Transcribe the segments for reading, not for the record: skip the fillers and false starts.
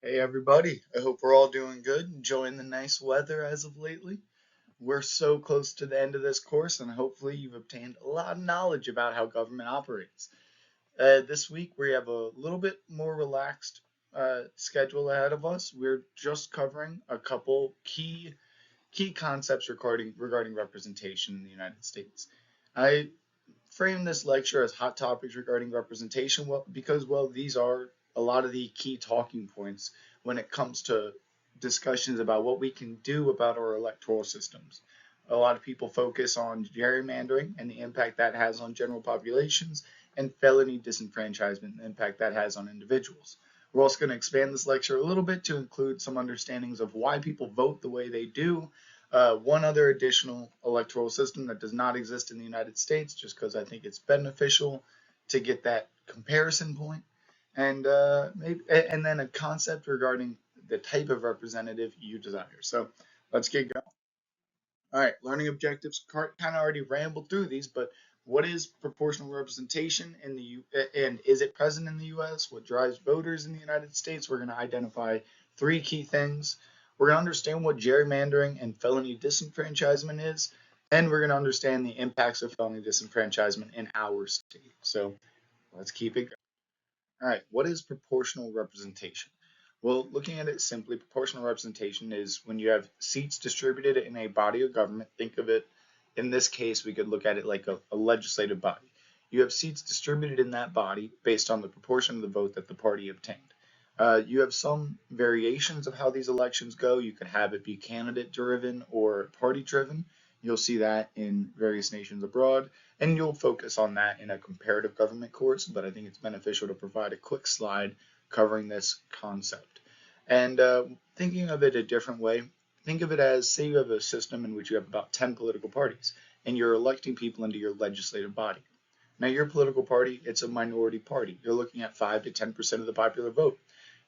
Hey everybody, I hope we're all doing good, enjoying the nice weather as of lately. We're so close to the end of this course, and hopefully you've obtained a lot of knowledge about how government operates. This week we have a little bit more relaxed schedule ahead of us. We're just covering a couple key concepts regarding representation in the United States. I frame this lecture as hot topics regarding representation because, these are a lot of the key talking points when it comes to discussions about what we can do about our electoral systems. A lot of people focus on gerrymandering and the impact that has on general populations, and felony disenfranchisement and the impact that has on individuals. We're also going to expand this lecture a little bit to include some understandings of why people vote the way they do, one other additional electoral system that does not exist in the United States, just because I think it's beneficial to get that comparison point, and then a concept regarding the type of representative you desire. So let's get going. All right, learning objectives. Kind of already rambled through these, but what is proportional representation in the and is it present in the U.S.? What drives voters in the United States? We're going to identify three key things. We're going to understand what gerrymandering and felony disenfranchisement is, and we're going to understand the impacts of felony disenfranchisement in our state. So let's keep it going. All right, what is proportional representation? Well, looking at it simply, proportional representation is when you have seats distributed in a body of government. Think of it, in this case, we could look at it like a legislative body. You have seats distributed in that body based on the proportion of the vote that the party obtained. You have some variations of how these elections go. You could have it be candidate driven or party driven. You'll see that in various nations abroad, and you'll focus on that in a comparative government course, but I think it's beneficial to provide a quick slide covering this concept. And thinking of it a different way, think of it as, say you have a system in which you have about 10 political parties, and you're electing people into your legislative body. Now, your political party, it's a minority party. You're looking at 5 to 10% of the popular vote.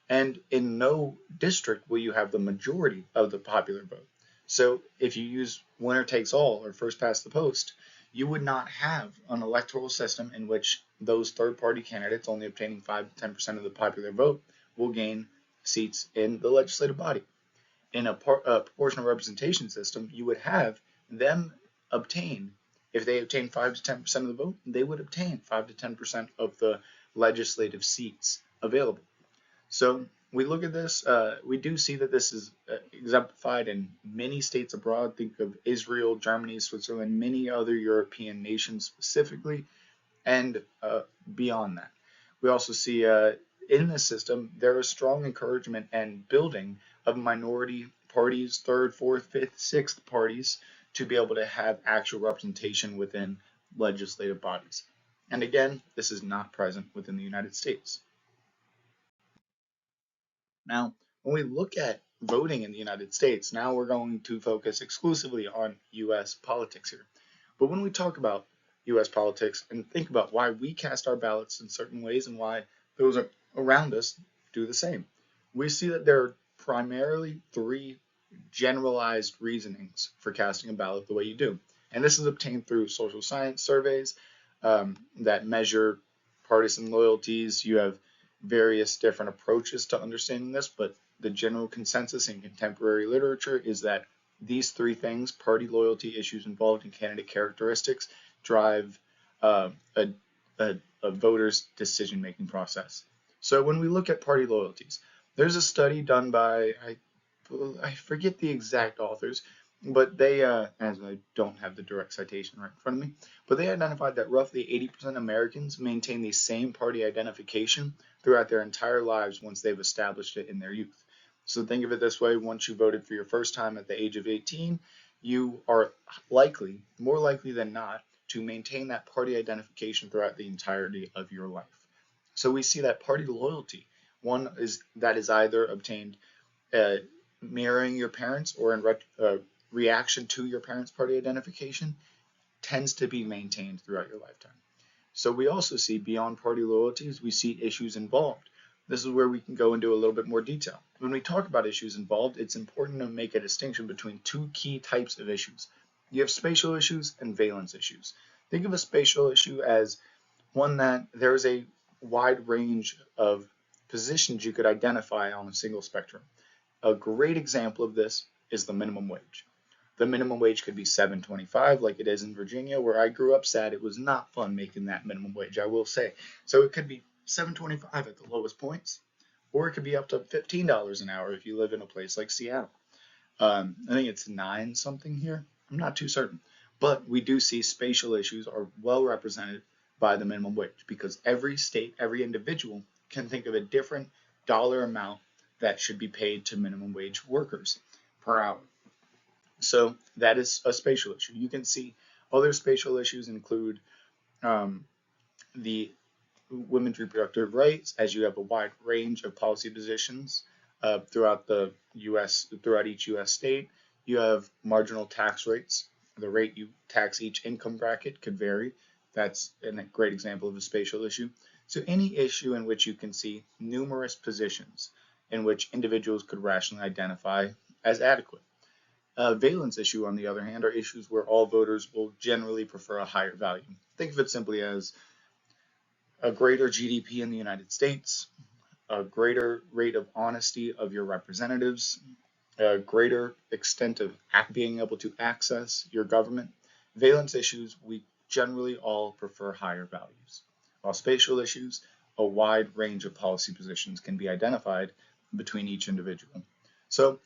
And in no district will you have the majority of the popular vote. So if you use winner takes all or first past the post, you would not have an electoral system in which those third party candidates, only obtaining 5 to 10% of the popular vote, will gain seats in the legislative body. In a proportional representation system, you would have them obtain, if they obtain 5 to 10% of the vote, they would obtain 5 to 10% of the legislative seats available. So we look at this, we do see that this is exemplified in many states abroad. Think of Israel, Germany, Switzerland, many other European nations specifically, and beyond that. We also see in this system there is strong encouragement and building of minority parties, third, fourth, fifth, sixth parties, to be able to have actual representation within legislative bodies. And again, this is not present within the United States. Now, when we look at voting in the United States, now we're going to focus exclusively on US politics here. But when we talk about US politics and think about why we cast our ballots in certain ways and why those around us do the same, we see that there are primarily three generalized reasonings for casting a ballot the way you do. And this is obtained through social science surveys that measure partisan loyalties. You have various different approaches to understanding this, but the general consensus in contemporary literature is that these three things, party loyalty, issues involved, in candidate characteristics, drive a voter's decision-making process. So when we look at party loyalties, there's a study done by, I forget the exact authors, but they, as I don't have the direct citation right in front of me, but they identified that roughly 80% of Americans maintain the same party identification throughout their entire lives once they've established it in their youth. So think of it this way: once you voted for your first time at the age of 18, you are likely, more likely than not, to maintain that party identification throughout the entirety of your life. So we see that party loyalty, one is that is either obtained uh, mirroring your parents or in reaction to your parents' party identification, tends to be maintained throughout your lifetime. So we also see beyond party loyalties, we see issues involved. This is where we can go into a little bit more detail. When we talk about issues involved, it's important to make a distinction between two key types of issues. You have spatial issues and valence issues. Think of a spatial issue as one that there is a wide range of positions you could identify on a single spectrum. A great example of this is the minimum wage. The minimum wage could be $7.25 like it is in Virginia, where I grew up. Sad it was not fun making that minimum wage, I will say. So it could be $7.25 at the lowest points, or it could be up to $15 an hour if you live in a place like Seattle. I think it's 9 something here. I'm not too certain. But we do see spatial issues are well represented by the minimum wage because every state, every individual can think of a different dollar amount that should be paid to minimum wage workers per hour. So that is a spatial issue. You can see other spatial issues include the women's reproductive rights, as you have a wide range of policy positions throughout the U.S. throughout each U.S. state. You have marginal tax rates. The rate you tax each income bracket could vary. That's a great example of a spatial issue. So any issue in which you can see numerous positions in which individuals could rationally identify as adequate. Valence issue, on the other hand, are issues where all voters will generally prefer a higher value. Think of it simply as a greater GDP in the United States, a greater rate of honesty of your representatives, a greater extent of being able to access your government. Valence issues, we generally all prefer higher values. While spatial issues, a wide range of policy positions can be identified between each individual. So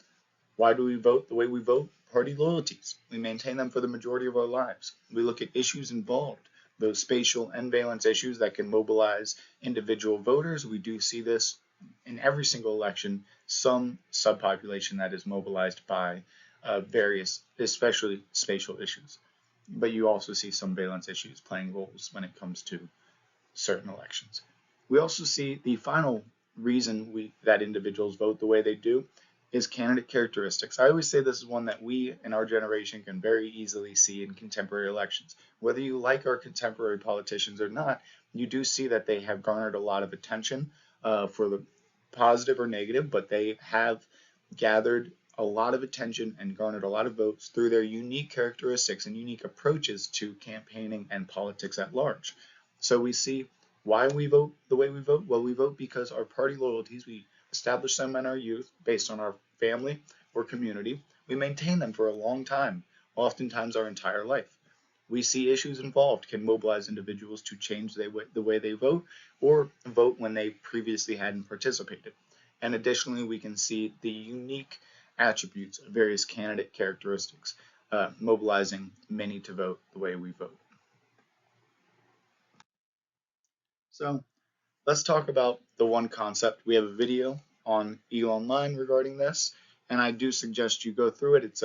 why do we vote the way we vote? Party loyalties. We maintain them for the majority of our lives. We look at issues involved, those spatial and valence issues that can mobilize individual voters. We do see this in every single election, some subpopulation that is mobilized by various, especially spatial issues. But you also see some valence issues playing roles when it comes to certain elections. We also see the final reason that individuals vote the way they do is candidate characteristics. I always say this is one that we in our generation can very easily see in contemporary elections. Whether you like our contemporary politicians or not, you do see that they have garnered a lot of attention for the positive or negative, but they have gathered a lot of attention and garnered a lot of votes through their unique characteristics and unique approaches to campaigning and politics at large. So we see why we vote the way we vote. Well, we vote because our party loyalties, we establish them in our youth based on our family or community. We maintain them for a long time, oftentimes our entire life. We see issues involved can mobilize individuals to change the way they vote or vote when they previously hadn't participated. And additionally, we can see the unique attributes of various candidate characteristics, mobilizing many to vote the way we vote. So let's talk about the one concept. We have a video on e-online regarding this, and I do suggest you go through it.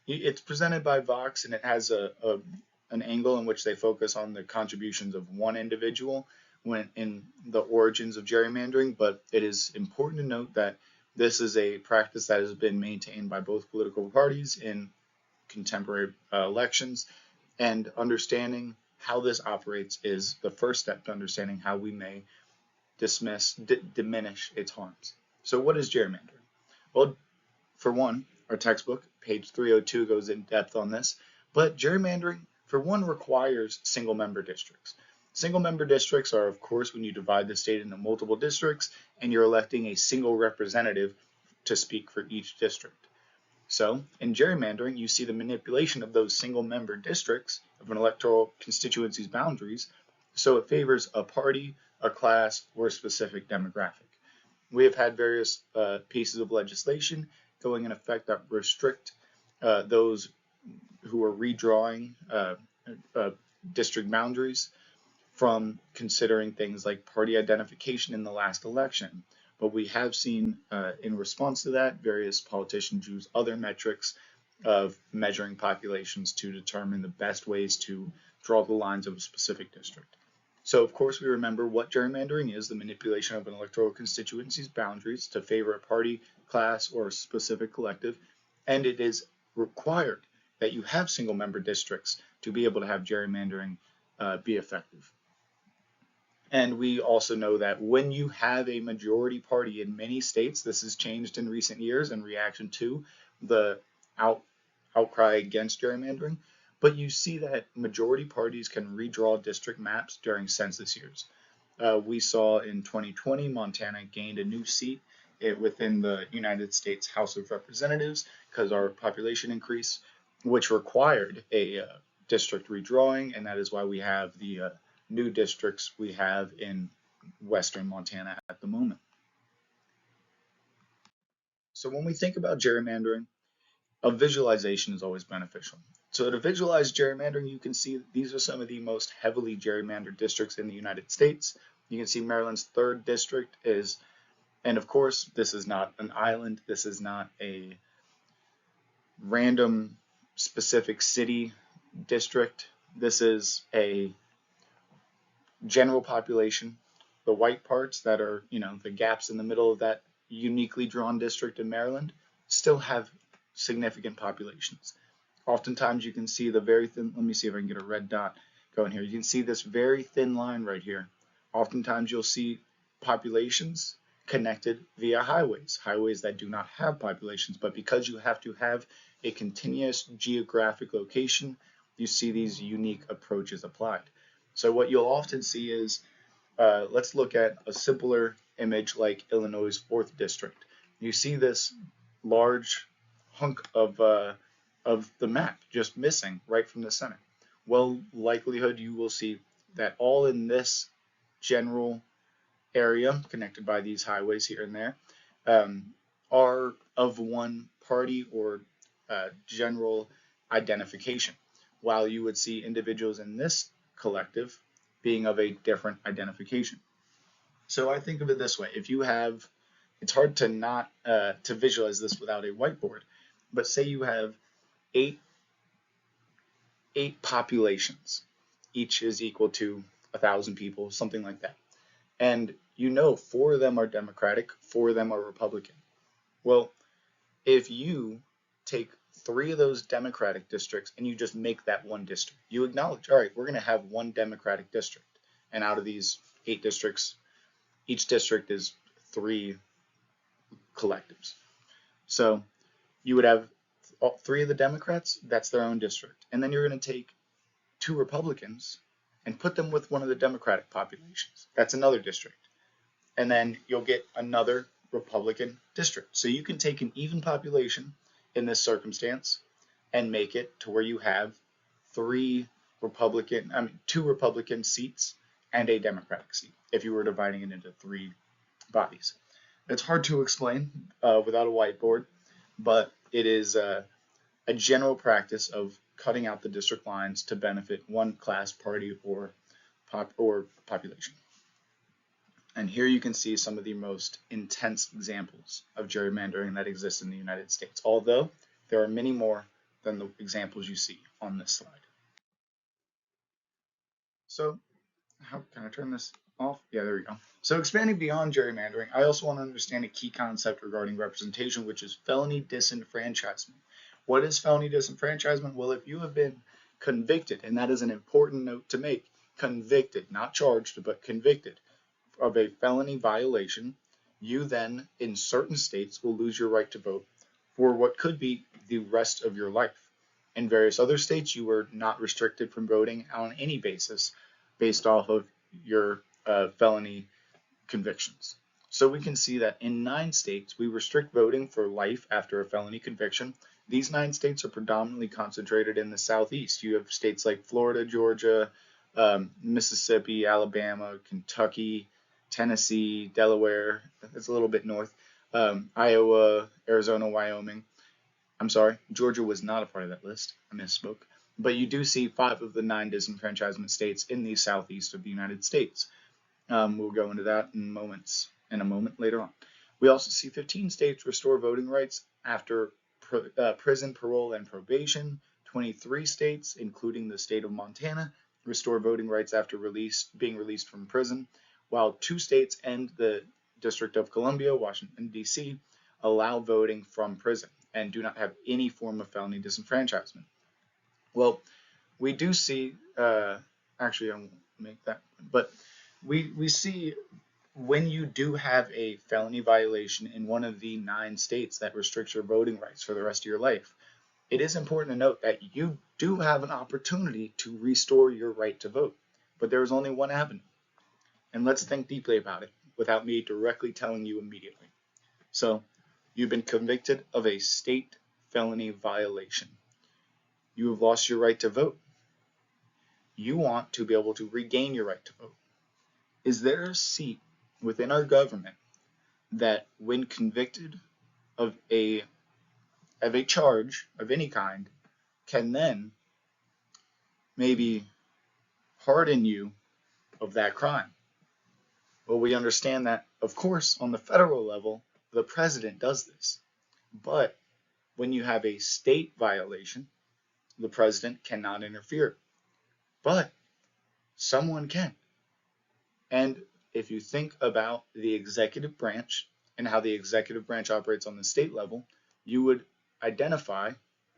It's presented by Vox, and it has an angle in which they focus on the contributions of one individual when in the origins of gerrymandering. But it is important to note that this is a practice that has been maintained by both political parties in contemporary elections, and understanding how this operates is the first step to understanding how we may diminish its harms. So what is gerrymandering? Well, for one, our textbook, page 302, goes in depth on this, but gerrymandering, for one, requires single-member districts. Single-member districts are, of course, when you divide the state into multiple districts and you're electing a single representative to speak for each district. So in gerrymandering, you see the manipulation of those single-member districts of an electoral constituency's boundaries, so it favors a party, a class, or a specific demographic. We have had various pieces of legislation going in effect that restrict those who are redrawing district boundaries from considering things like party identification in the last election. But we have seen, in response to that, various politicians use other metrics of measuring populations to determine the best ways to draw the lines of a specific district. So, of course, we remember what gerrymandering is, the manipulation of an electoral constituency's boundaries to favor a party, class, or a specific collective, and it is required that you have single-member districts to be able to have gerrymandering be effective. And we also know that when you have a majority party in many states, this has changed in recent years in reaction to the outcry against gerrymandering, but you see that majority parties can redraw district maps during census years. We saw in 2020, Montana gained a new seat within the United States House of Representatives because our population increased, which required a district redrawing, and that is why we have the new districts we have in western Montana at the moment. So when we think about gerrymandering, a visualization is always beneficial. So to visualize gerrymandering, you can see these are some of the most heavily gerrymandered districts in the United States. You can see Maryland's 3rd district is, and of course, this is not an island. This is not a random specific city district. This is a general population. The white parts that are, the gaps in the middle of that uniquely drawn district in Maryland still have significant populations. Oftentimes you can see the very thin, let me see if I can get a red dot going here. You can see this very thin line right here. Oftentimes you'll see populations connected via highways that do not have populations, but because you have to have a continuous geographic location, you see these unique approaches applied. So what you'll often see is, let's look at a simpler image like Illinois' 4th district. You see this large hunk of the map just missing right from the center. Well, likelihood you will see that all in this general area connected by these highways here and there are of one party or general identification, while you would see individuals in this collective being of a different identification. So I think of it this way: if you have, it's hard to not to visualize this without a whiteboard, but say you have eight populations, each is equal to 1,000 people, something like that, and 4 of them are Democratic, 4 of them are Republican. Well, if you take 3 of those Democratic districts and you just make that one district, you acknowledge, all right, we're going to have one Democratic district, and out of these 8 districts, each district is 3 collectives. So you would have 3 of the Democrats, that's their own district, and then you're going to take 2 Republicans and put them with one of the Democratic populations. That's another district. And then you'll get another Republican district. So you can take an even population in this circumstance and make it to where you have 2 Republican seats and a Democratic seat, if you were dividing it into 3 bodies. It's hard to explain without a whiteboard, but it is a general practice of cutting out the district lines to benefit one class, party, or population. And here you can see some of the most intense examples of gerrymandering that exist in the United States, although there are many more than the examples you see on this slide. So how can I turn this off? Yeah, there we go. So expanding beyond gerrymandering, I also want to understand a key concept regarding representation, which is felony disenfranchisement. What is felony disenfranchisement? Well, if you have been convicted, and that is an important note to make, convicted, not charged, but convicted of a felony violation, you then, in certain states, will lose your right to vote for what could be the rest of your life. In various other states, you are not restricted from voting on any basis based off of your felony convictions. So we can see that in 9 states, we restrict voting for life after a felony conviction. These 9 states are predominantly concentrated in the Southeast. You have states like Florida, Georgia, Mississippi, Alabama, Kentucky, Tennessee, Delaware, it's a little bit north, Iowa, Arizona, Wyoming. I'm sorry, Georgia was not a part of that list. I misspoke. But you do see 5 of the 9 disenfranchisement states in the southeast of the United States. We'll go into that in a moment later on. We also see 15 states restore voting rights after prison, parole, and probation. 23 states, including the state of Montana, restore voting rights after being released from prison, while 2 states and the District of Columbia, Washington, D.C., allow voting from prison and do not have any form of felony disenfranchisement. Well, we do see, actually I won't make that, but we see when you do have a felony violation in one of the 9 states that restricts your voting rights for the rest of your life, it is important to note that you do have an opportunity to restore your right to vote, but there is only one avenue, And let's think deeply about it without me directly telling you immediately. So, you've been convicted of a state felony violation. You have lost your right to vote. You want to be able to regain your right to vote. Is there a seat within our government that, when convicted of a charge of any kind, can then maybe pardon you of that crime? Well, we understand that, of course, on the federal level, the president does this. But when you have a state violation, the president cannot interfere. But someone can. And if you think about the executive branch and how the executive branch operates on the state level, you would identify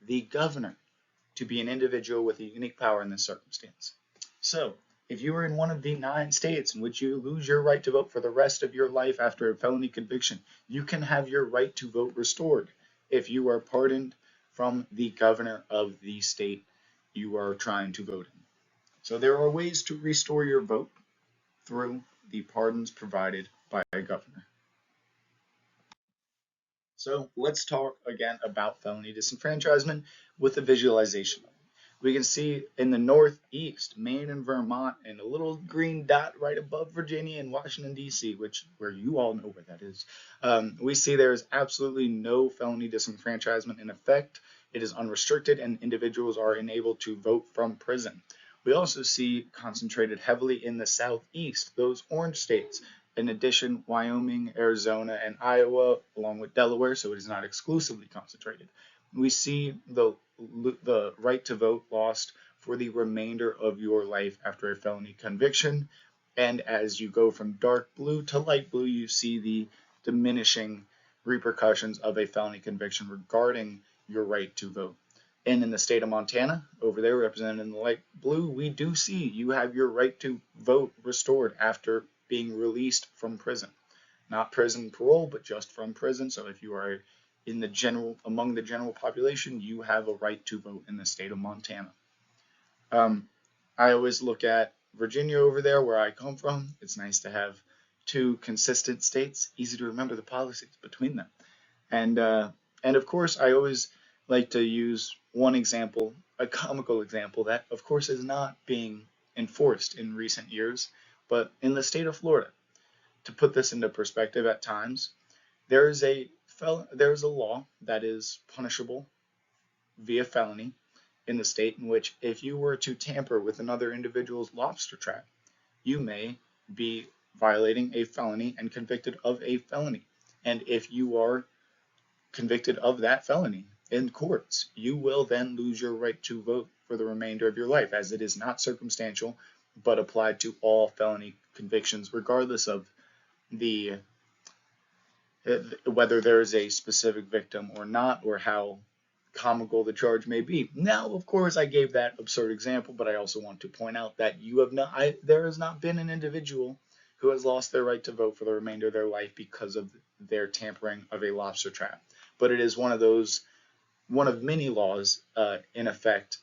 the governor to be an individual with a unique power in this circumstance. So, if you are in one of the 9 states in which you lose your right to vote for the rest of your life after a felony conviction, you can have your right to vote restored if you are pardoned from the governor of the state you are trying to vote in. So there are ways to restore your vote through the pardons provided by a governor. So let's talk again about felony disenfranchisement with a visualization. We can see in the Northeast, Maine and Vermont, and a little green dot right above Virginia and Washington, D.C., where you all know where that is. We see there is absolutely no felony disenfranchisement in effect. It is unrestricted, and individuals are enabled to vote from prison. We also see concentrated heavily in the Southeast, those orange states. In addition, Wyoming, Arizona, and Iowa, along with Delaware, so it is not exclusively concentrated. We see the right to vote lost for the remainder of your life after a felony conviction. And as you go from dark blue to light blue, you see the diminishing repercussions of a felony conviction regarding your right to vote. And in the state of Montana, over there represented in the light blue, we do see you have your right to vote restored after being released from prison. Not prison parole, but just from prison. So if you are among the general population, you have a right to vote in the state of Montana. I always look at Virginia over there, where I come from. It's nice to have 2 consistent states, easy to remember the policies between them. And of course, I always like to use one example, a comical example that, of course, is not being enforced in recent years, but in the state of Florida. To put this into perspective, at times, there is a law that is punishable via felony in the state in which, if you were to tamper with another individual's lobster trap, you may be violating a felony and convicted of a felony. And if you are convicted of that felony in courts, you will then lose your right to vote for the remainder of your life, as it is not circumstantial but applied to all felony convictions, regardless of whether there is a specific victim or not, or how comical the charge may be. Now, of course, I gave that absurd example, but I also want to point out that there has not been an individual who has lost their right to vote for the remainder of their life because of their tampering of a lobster trap. But it is one of many laws in effect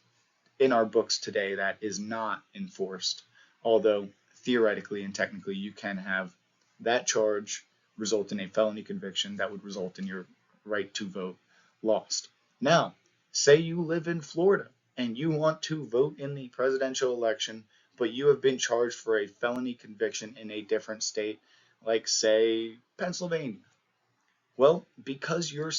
in our books today that is not enforced, although theoretically and technically you can have that charge result in a felony conviction that would result in your right to vote lost. Now, say you live in Florida and you want to vote in the presidential election, but you have been charged for a felony conviction in a different state, like, say, Pennsylvania. Well, because your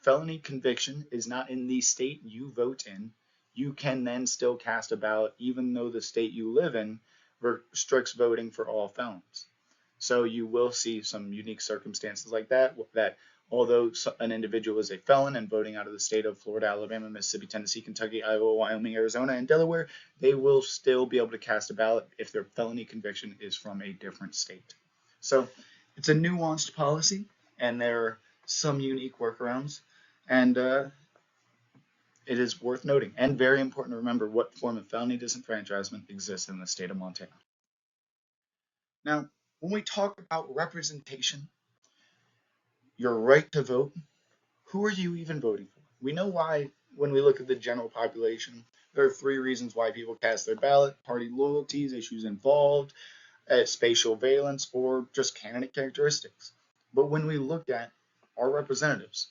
felony conviction is not in the state you vote in, you can then still cast a ballot even though the state you live in restricts voting for all felons. So you will see some unique circumstances like that although an individual is a felon and voting out of the state of Florida, Alabama, Mississippi, Tennessee, Kentucky, Iowa, Wyoming, Arizona, and Delaware, they will still be able to cast a ballot if their felony conviction is from a different state. So it's a nuanced policy, and there are some unique workarounds, and it is worth noting and very important to remember what form of felony disenfranchisement exists in the state of Montana. Now, when we talk about representation, your right to vote, who are you even voting for? We know why, when we look at the general population, there are 3 reasons why people cast their ballot: party loyalties, issues involved, spatial valence, or just candidate characteristics. But when we look at our representatives,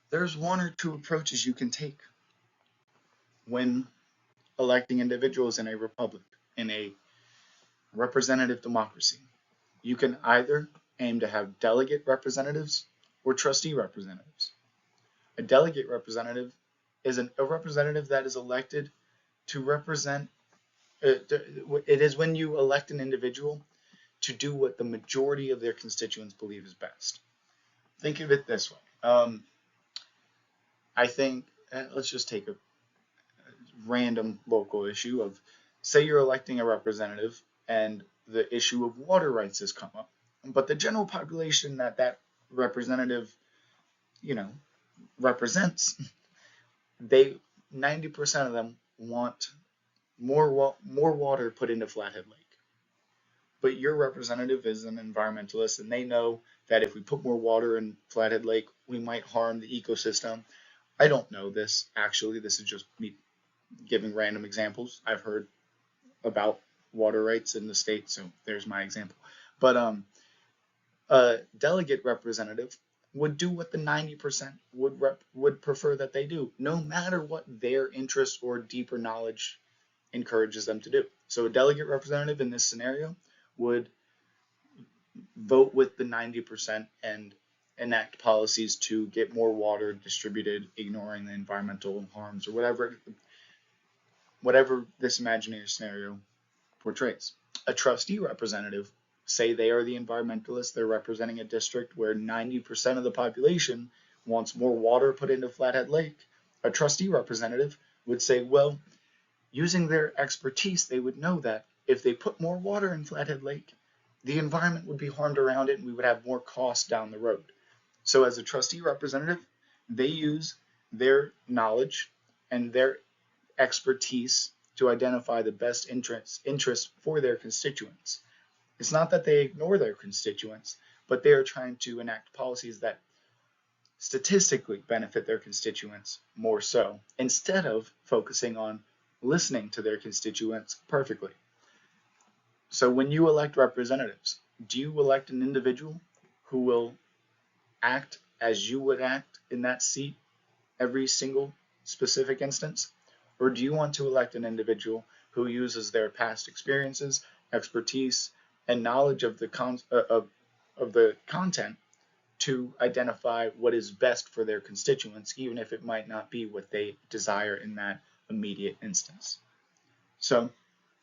there's one or two approaches you can take when electing individuals in a republic, in a representative democracy. You can either aim to have delegate representatives or trustee representatives. A delegate representative is a representative that is elected to represent. It is when you elect an individual to do what the majority of their constituents believe is best. Think of it this way. I think, let's just take a random local issue of, say you're electing a representative and the issue of water rights has come up, but the general population that that representative, you know, represents, they 90% of them want more water put into Flathead Lake. But your representative is an environmentalist, and they know that if we put more water in Flathead Lake, we might harm the ecosystem. I don't know this, actually. This is just me giving random examples. I've heard about water rights in the state, so there's my example. But a delegate representative would do what the 90% would prefer that they do, no matter what their interest or deeper knowledge encourages them to do. So a delegate representative in this scenario would vote with the 90% and enact policies to get more water distributed, ignoring the environmental harms or whatever this imaginary scenario portrays. A trustee representative, say they are the environmentalists, they're representing a district where 90% of the population wants more water put into Flathead Lake. A trustee representative would say, well, using their expertise, they would know that if they put more water in Flathead Lake, the environment would be harmed around it and we would have more costs down the road. So as a trustee representative, they use their knowledge and their expertise to identify the best interests for their constituents. It's not that they ignore their constituents, but they are trying to enact policies that statistically benefit their constituents more so, instead of focusing on listening to their constituents perfectly. So when you elect representatives, do you elect an individual who will act as you would act in that seat every single specific instance? Or do you want to elect an individual who uses their past experiences, expertise, and knowledge of the content to identify what is best for their constituents, even if it might not be what they desire in that immediate instance? So,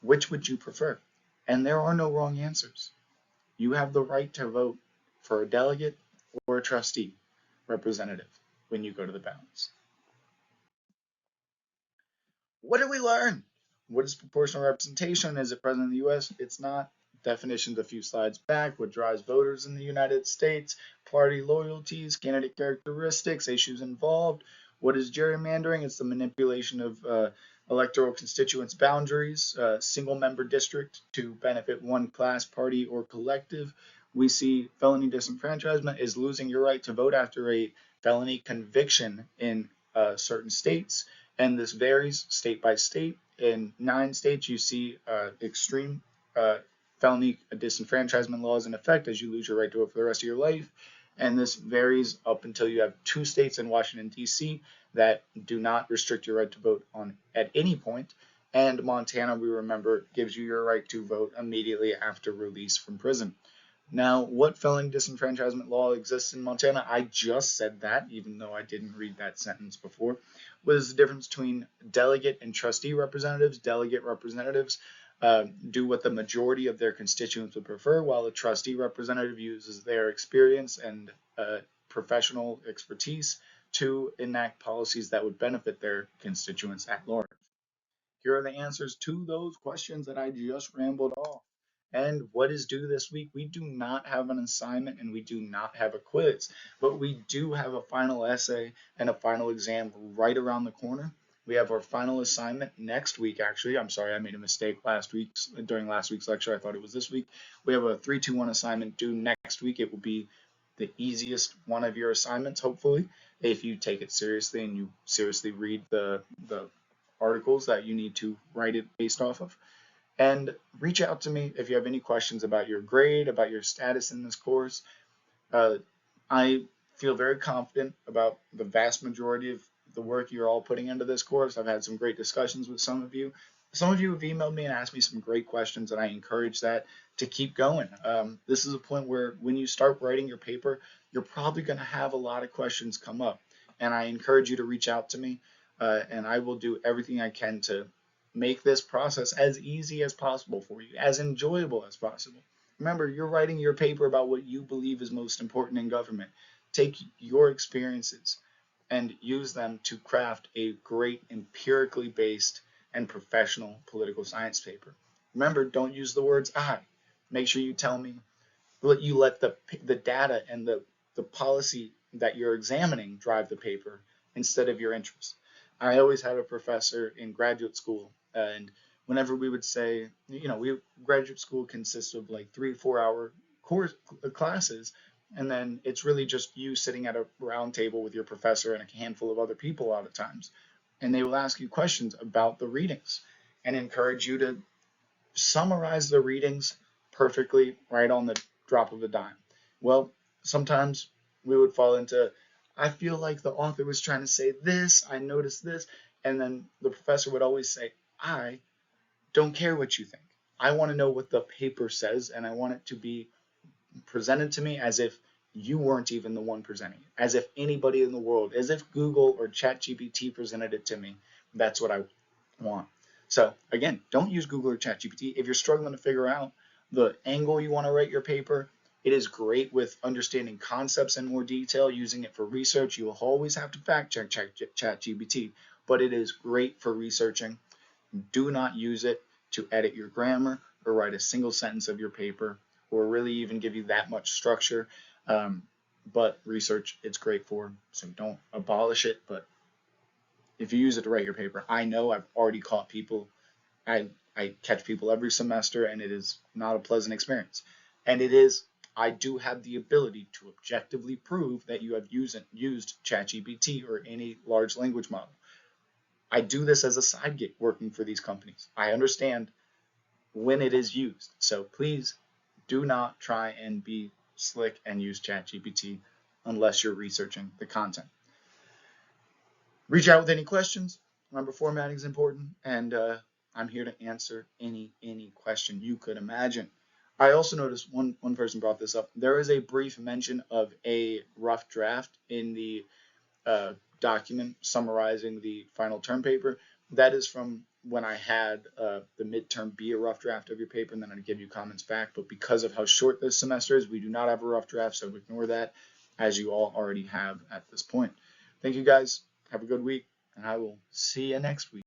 which would you prefer? And there are no wrong answers. You have the right to vote for a delegate or a trustee representative when you go to the ballots. What did we learn? What is proportional representation? Is it present in the U.S.? It's not. Definitions a few slides back. What drives voters in the United States? Party loyalties, candidate characteristics, issues involved. What is gerrymandering? It's the manipulation of electoral constituents' boundaries, single member district to benefit one class, party, or collective. We see felony disenfranchisement is losing your right to vote after a felony conviction in certain states, and this varies state by state. In 9 states, you see extreme felony disenfranchisement laws in effect as you lose your right to vote for the rest of your life. And this varies up until you have 2 states in Washington, D.C. that do not restrict your right to vote on at any point. And Montana, we remember, gives you your right to vote immediately after release from prison. Now, what felony disenfranchisement law exists in Montana? I just said that, even though I didn't read that sentence before. What is the difference between delegate and trustee representatives? Delegate representatives do what the majority of their constituents would prefer, while a trustee representative uses their experience and professional expertise to enact policies that would benefit their constituents at large. Here are the answers to those questions that I just rambled off. And what is due this week? We do not have an assignment and we do not have a quiz, but we do have a final essay and a final exam right around the corner. We have our final assignment next week, actually. I'm sorry, I made a mistake during last week's lecture. I thought it was this week. We have a 3-2-1 assignment due next week. It will be the easiest one of your assignments, hopefully, if you take it seriously and you seriously read the articles that you need to write it based off of. And reach out to me if you have any questions about your grade, about your status in this course. Uh, I feel very confident about the vast majority of the work you're all putting into this course. I've had some great discussions with some of you. Some of you have emailed me and asked me some great questions, and I encourage that to keep going. This is a point where when you start writing your paper, you're probably going to have a lot of questions come up, and I encourage you to reach out to me, and I will do everything I can to make this process as easy as possible for you, as enjoyable as possible. Remember, you're writing your paper about what you believe is most important in government. Take your experiences and use them to craft a great empirically based and professional political science paper. Remember, don't use the words I. Make sure you tell me, you let the data and the policy that you're examining drive the paper instead of your interests. I always had a professor in graduate school, and whenever we would say, graduate school consists of like 3 4 hour course classes, and then it's really just you sitting at a round table with your professor and a handful of other people a lot of times, and they will ask you questions about the readings and encourage you to summarize the readings perfectly right on the drop of a dime. Well, sometimes we would fall into, I feel like the author was trying to say this, I noticed this, and then the professor would always say, I don't care what you think. I want to know what the paper says, and I want it to be presented to me as if you weren't even the one presenting it, as if anybody in the world, as if Google or ChatGPT presented it to me. That's what I want. So again, don't use Google or ChatGPT. If you're struggling to figure out the angle you want to write your paper, it is great with understanding concepts in more detail, using it for research. You will always have to fact check ChatGPT, but it is great for researching. Do not use it to edit your grammar or write a single sentence of your paper or really even give you that much structure. But research it's great for, so don't abolish it, but if you use it to write your paper, I know I've already caught people. I catch people every semester, and it is not a pleasant experience. And it is, I do have the ability to objectively prove that you have used ChatGPT or any large language model. I do this as a side gig working for these companies. I understand when it is used. So please do not try and be slick and use ChatGPT unless you're researching the content. Reach out with any questions. Remember, formatting is important, and I'm here to answer any question you could imagine. I also noticed one person brought this up. There is a brief mention of a rough draft in the document summarizing the final term paper. That is from when I had the midterm be a rough draft of your paper, and then I'd give you comments back. But because of how short this semester is, we do not have a rough draft, so ignore that, as you all already have at this point. Thank you guys. Have a good week, and I will see you next week.